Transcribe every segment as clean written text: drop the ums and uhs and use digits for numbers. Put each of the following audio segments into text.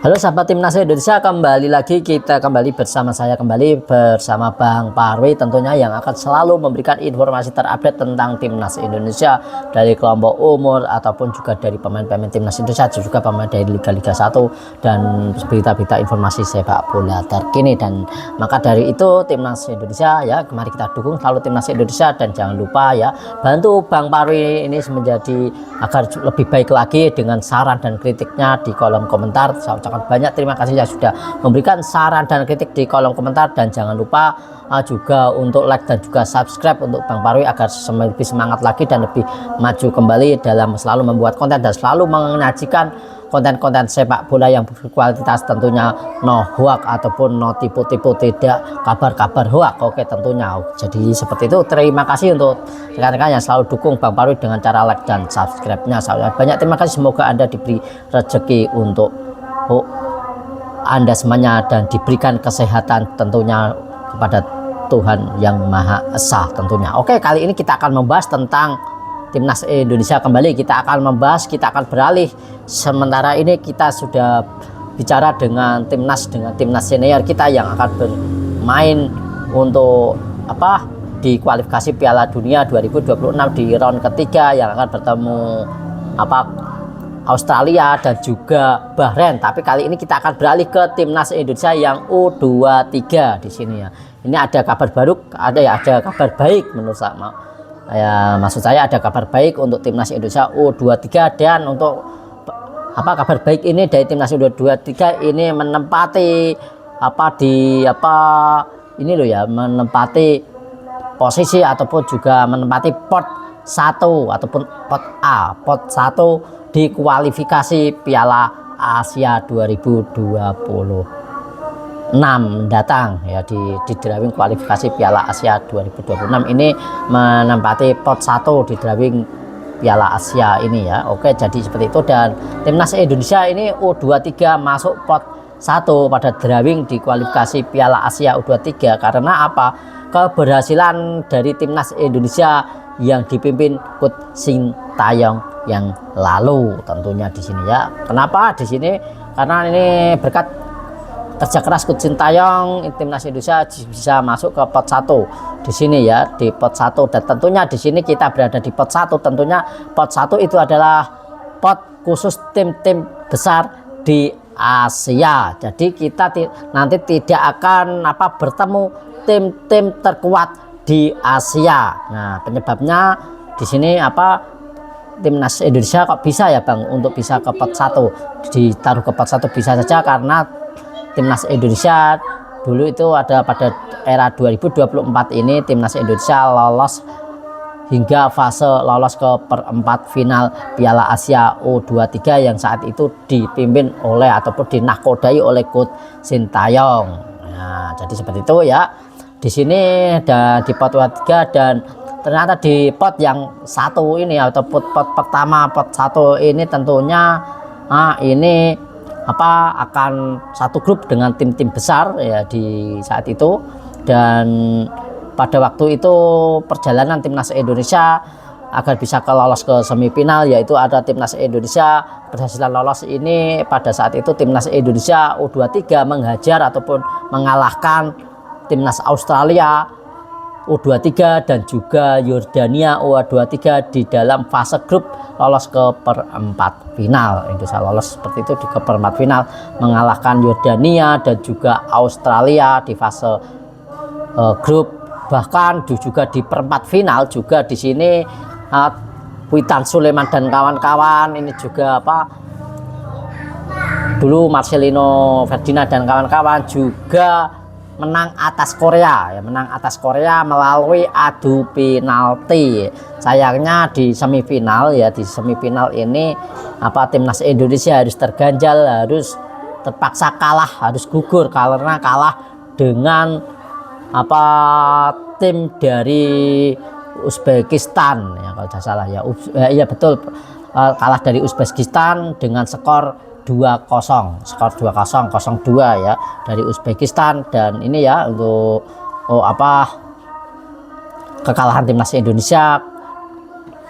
Halo sahabat Timnas Indonesia, kita kembali bersama saya bersama Bang Parwi tentunya, yang akan selalu memberikan informasi terupdate tentang Timnas Indonesia dari kelompok umur ataupun juga dari pemain-pemain Timnas Indonesia, juga pemain dari Liga 1 dan berita-berita informasi sepak bola terkini. Dan maka dari itu Timnas Indonesia ya, mari kita dukung selalu Timnas Indonesia, dan jangan lupa ya bantu Bang Parwi ini menjadi agar lebih baik lagi dengan saran dan kritiknya di kolom komentar. Saya ucapkan banyak terima kasih yang sudah memberikan saran dan kritik di kolom komentar, dan jangan lupa juga untuk like dan juga subscribe untuk Bang Parwi agar lebih semangat lagi dan lebih maju kembali dalam selalu membuat konten dan selalu menyajikan konten-konten sepak bola yang berkualitas, tentunya no hoax ataupun no tipu-tipu, tidak kabar-kabar hoax. Oke, tentunya jadi seperti itu. Terima kasih untuk rekan-rekan yang selalu dukung Bang Parwi dengan cara like dan subscribe-nya. Banyak terima kasih, semoga Anda diberi rezeki untuk Anda semuanya dan diberikan kesehatan tentunya kepada Tuhan yang Maha Esa tentunya. Oke, kali ini kita akan membahas tentang Timnas Indonesia kembali. Kita akan beralih. Sementara ini kita sudah bicara dengan timnas senior kita yang akan bermain untuk di kualifikasi Piala Dunia 2026 di round ketiga, yang akan bertemu Australia dan juga Bahrain. Tapi kali ini kita akan beralih ke Timnas Indonesia yang U23 di sini ya. Ini ada kabar baru, ada kabar baik menurut saya. Maksud saya ada kabar baik untuk Timnas Indonesia U23, dan untuk kabar baik ini dari Timnas U23 ini menempati menempati posisi ataupun juga menempati pot 1 ataupun pot A, pot 1 di kualifikasi Piala Asia 2026 mendatang ya, di drawing kualifikasi Piala Asia 2026 ini menempati pot 1 di drawing Piala Asia ini ya. Oke, jadi seperti itu, dan Timnas Indonesia ini U23 masuk pot 1 pada drawing di kualifikasi Piala Asia U23 karena keberhasilan dari Timnas Indonesia yang dipimpin Coach Sintayong yang lalu tentunya di sini ya. Kenapa di sini? Karena ini berkat kerja keras Coach Sintayong, Timnas Indonesia bisa masuk ke pot 1 di sini ya, di pot 1. Dan tentunya di sini kita berada di pot 1. Tentunya pot 1 itu adalah pot khusus tim-tim besar di Asia. Jadi kita nanti tidak akan bertemu tim-tim terkuat di Asia. Nah, penyebabnya di sini Timnas Indonesia kok bisa ya Bang untuk bisa ke pot 1, ditaruh ke pot 1? Bisa saja karena Timnas Indonesia dulu itu ada pada era 2024 ini Timnas Indonesia lolos hingga fase lolos ke perempat final Piala Asia U23 yang saat itu dipimpin oleh ataupun dinakodai oleh Coach Sintayong. Nah, jadi seperti itu ya. Di sini ada di pot 23, dan ternyata di pot yang satu ini atau pot pertama, pot 1 ini tentunya ini akan satu grup dengan tim-tim besar ya di saat itu. Dan pada waktu itu perjalanan Timnas Indonesia agar bisa lolos ke semifinal, yaitu ada Timnas Indonesia berhasil lolos ini pada saat itu Timnas Indonesia U23 menghajar ataupun mengalahkan Timnas Australia U23 dan juga Yordania U23 di dalam fase grup lolos ke perempat final. Indonesia lolos seperti itu ke perempat final, mengalahkan Yordania dan juga Australia di fase grup. Bahkan juga di perempat final juga di sini Witan Sulaiman dan kawan-kawan ini juga dulu Marcelino Ferdinand dan kawan-kawan juga menang atas Korea melalui adu penalti. Sayangnya di semifinal ini Timnas Indonesia harus terganjal, harus terpaksa kalah, harus gugur karena kalah dengan tim dari Uzbekistan ya, kalau tidak salah ya. Iya betul, kalah dari Uzbekistan dengan skor 2-0 ya dari Uzbekistan. Dan ini ya untuk kekalahan Timnas Indonesia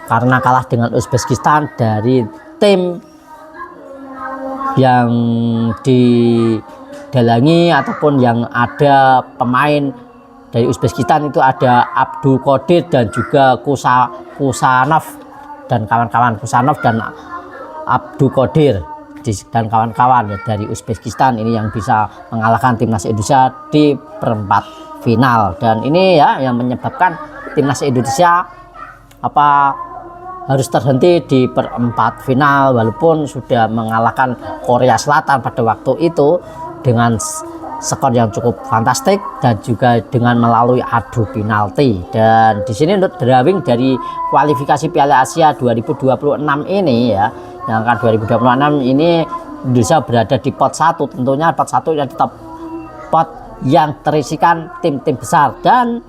karena kalah dengan Uzbekistan dari tim yang didalangi ataupun yang ada pemain dari Uzbekistan itu ada Abdul Qadir dan juga Kusanov dan kawan-kawan, Kusanov dan Abdul Qadir dan kawan-kawan ya, dari Uzbekistan ini yang bisa mengalahkan timnas Indonesia di perempat final. Dan ini ya yang menyebabkan timnas Indonesia harus terhenti di perempat final walaupun sudah mengalahkan Korea Selatan pada waktu itu dengan skor yang cukup fantastik dan juga dengan melalui adu penalti. Dan di sini untuk drawing dari kualifikasi Piala Asia 2026 ini ya, yang akan 2026 ini Indonesia berada di pot 1. Tentunya pot 1 yang tetap pot yang terisikan tim-tim besar dan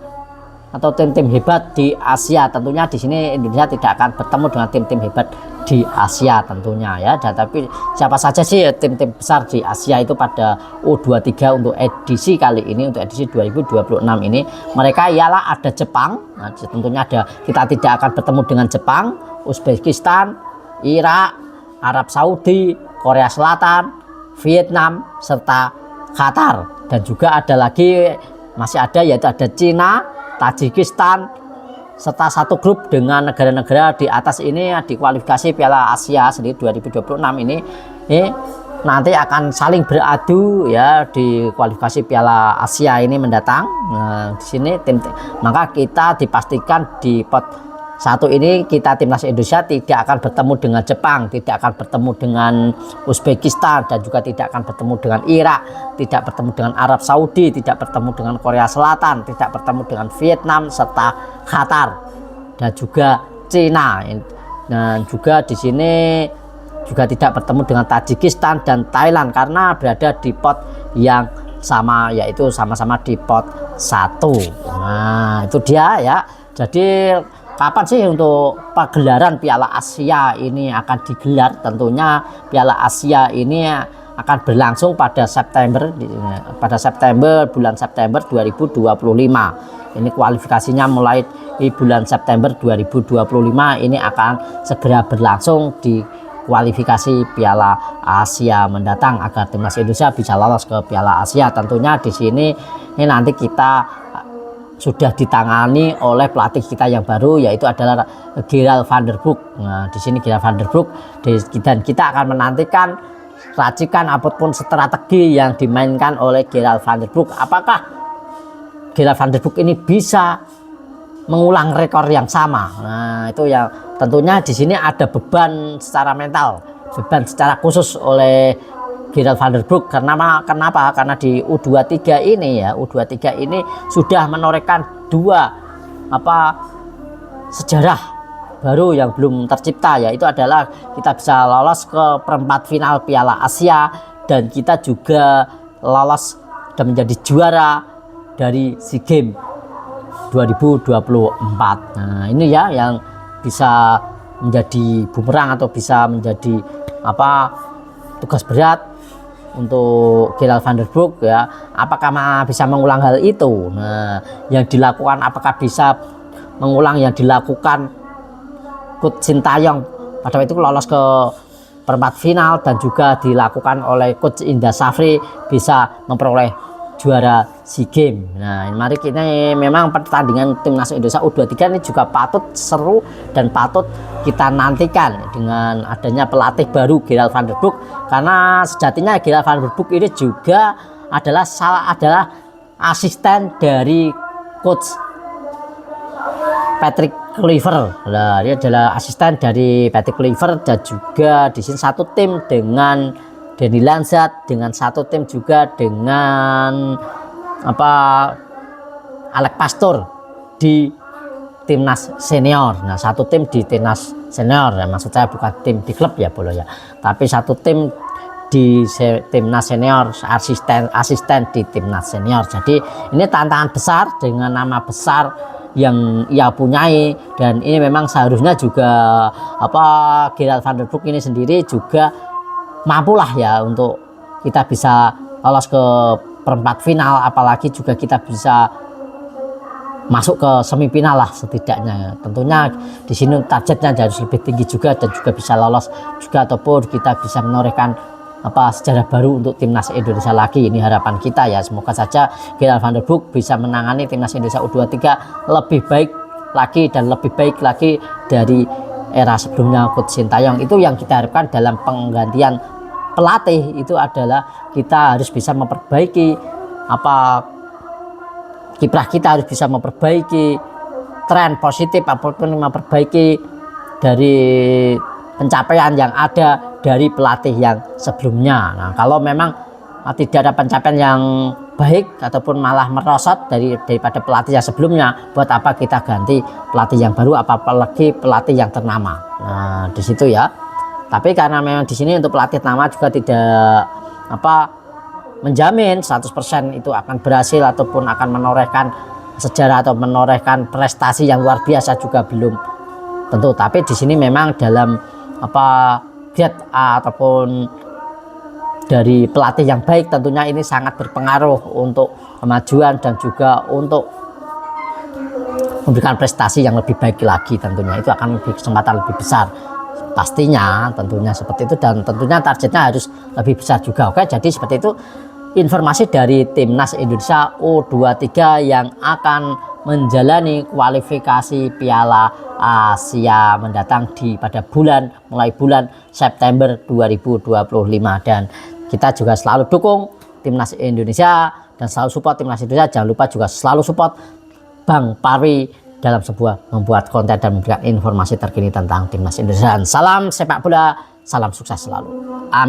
atau tim-tim hebat di Asia. Tentunya di sini Indonesia tidak akan bertemu dengan tim-tim hebat di Asia tentunya ya. Dan tapi siapa saja sih tim-tim besar di Asia itu pada U23 untuk edisi kali ini, untuk edisi 2026 ini, mereka ialah ada Jepang. Nah, tentunya kita tidak akan bertemu dengan Jepang, Uzbekistan, Irak, Arab Saudi, Korea Selatan, Vietnam serta Qatar. Dan juga ada lagi masih ada yaitu ada Cina, Tajikistan serta satu grup dengan negara-negara di atas ini di kualifikasi Piala Asia sendiri 2026 ini nanti akan saling beradu ya di kualifikasi Piala Asia ini mendatang. Nah, di sini maka kita dipastikan di pot 1 ini kita timnas Indonesia tidak akan bertemu dengan Jepang, tidak akan bertemu dengan Uzbekistan dan juga tidak akan bertemu dengan Irak, tidak bertemu dengan Arab Saudi, tidak bertemu dengan Korea Selatan, tidak bertemu dengan Vietnam serta Qatar dan juga Cina. Dan juga di sini juga tidak bertemu dengan Tajikistan dan Thailand karena berada di pot yang sama, yaitu sama-sama di pot 1. Nah, itu dia ya. Jadi kapan sih untuk pagelaran Piala Asia ini akan digelar? Tentunya Piala Asia ini akan berlangsung pada bulan September 2025. Ini kualifikasinya mulai di bulan September 2025 ini akan segera berlangsung di kualifikasi Piala Asia mendatang agar timnas Indonesia bisa lolos ke Piala Asia. Tentunya di sini ini nanti kita sudah ditangani oleh pelatih kita yang baru, yaitu adalah Gerald van der Broek. Nah, di sini Gerald van der Broek dan kita akan menantikan racikan apapun strategi yang dimainkan oleh Gerald van der Broek. Apakah Gerald van der Broek ini bisa mengulang rekor yang sama? Nah, itu yang tentunya di sini ada beban secara mental, beban secara khusus oleh Gerald van der Broek. Kenapa? Karena di U23 ini ya, U23 ini sudah menorehkan 2 sejarah baru yang belum tercipta, yaitu adalah kita bisa lolos ke perempat final Piala Asia dan kita juga lolos dan menjadi juara dari SEA Games 2024. Nah, ini ya yang bisa menjadi bumerang atau bisa menjadi tugas berat untuk Gerald van der Broek ya. Apakah bisa mengulang hal itu? Nah, yang dilakukan apakah bisa mengulang yang dilakukan Coach Sintayong pada waktu itu lolos ke perempat final dan juga dilakukan oleh Coach Indra Safri bisa memperoleh juara SEA Games. Nah, mari kita memang pertandingan timnas Indonesia U23 ini juga patut seru dan patut kita nantikan dengan adanya pelatih baru Gerald van der Broek, karena sejatinya Gerald van der Broek ini juga adalah asisten dari Coach Patrick Kluivert. Nah, dia adalah asisten dari Patrick Kluivert dan juga di sini satu tim dengan Danny Lanzat, dengan satu tim juga dengan Alex Pastor di timnas senior. Nah, satu tim di timnas senior ya, maksud saya bukan tim di klub ya Bolo ya, tapi satu tim di timnas senior, asisten di timnas senior. Jadi ini tantangan besar dengan nama besar yang ia punyai, dan ini memang seharusnya juga Gerald van der Broek ini sendiri juga mampulah ya untuk kita bisa lolos ke perempat final, apalagi juga kita bisa masuk ke semifinal lah setidaknya. Tentunya di sini targetnya harus lebih tinggi juga dan juga bisa lolos juga, ataupun kita bisa menorehkan sejarah baru untuk timnas Indonesia lagi. Ini harapan kita ya, semoga saja Gilang van der Broek bisa menangani timnas Indonesia U23 lebih baik lagi dan lebih baik lagi dari era sebelumnya Coach Sintayong. Itu yang kita harapkan dalam penggantian pelatih, itu adalah kita harus bisa memperbaiki kiprah kita, harus bisa memperbaiki tren positif apapun, memperbaiki dari pencapaian yang ada dari pelatih yang sebelumnya. Nah, kalau memang tidak ada pencapaian yang baik ataupun malah merosot daripada pelatih yang sebelumnya, buat apa kita ganti pelatih yang baru, apalagi pelatih yang ternama. Nah, di situ ya. Tapi karena memang di sini untuk pelatih ternama juga tidak menjamin 100% itu akan berhasil ataupun akan menorehkan sejarah atau menorehkan prestasi yang luar biasa, juga belum tentu. Tapi di sini memang dalam grade A ataupun dari pelatih yang baik, tentunya ini sangat berpengaruh untuk kemajuan dan juga untuk memberikan prestasi yang lebih baik lagi. Tentunya itu akan lebih kesempatan lebih besar pastinya, tentunya seperti itu, dan tentunya targetnya harus lebih besar juga. Oke, jadi seperti itu informasi dari timnas Indonesia U23 yang akan menjalani kualifikasi Piala Asia mendatang mulai bulan September 2025. Dan kita juga selalu dukung timnas Indonesia dan selalu support timnas Indonesia. Jangan lupa juga selalu support Bang Parwi dalam sebuah membuat konten dan memberikan informasi terkini tentang timnas Indonesia. Salam sepak bola, salam sukses selalu. Amin.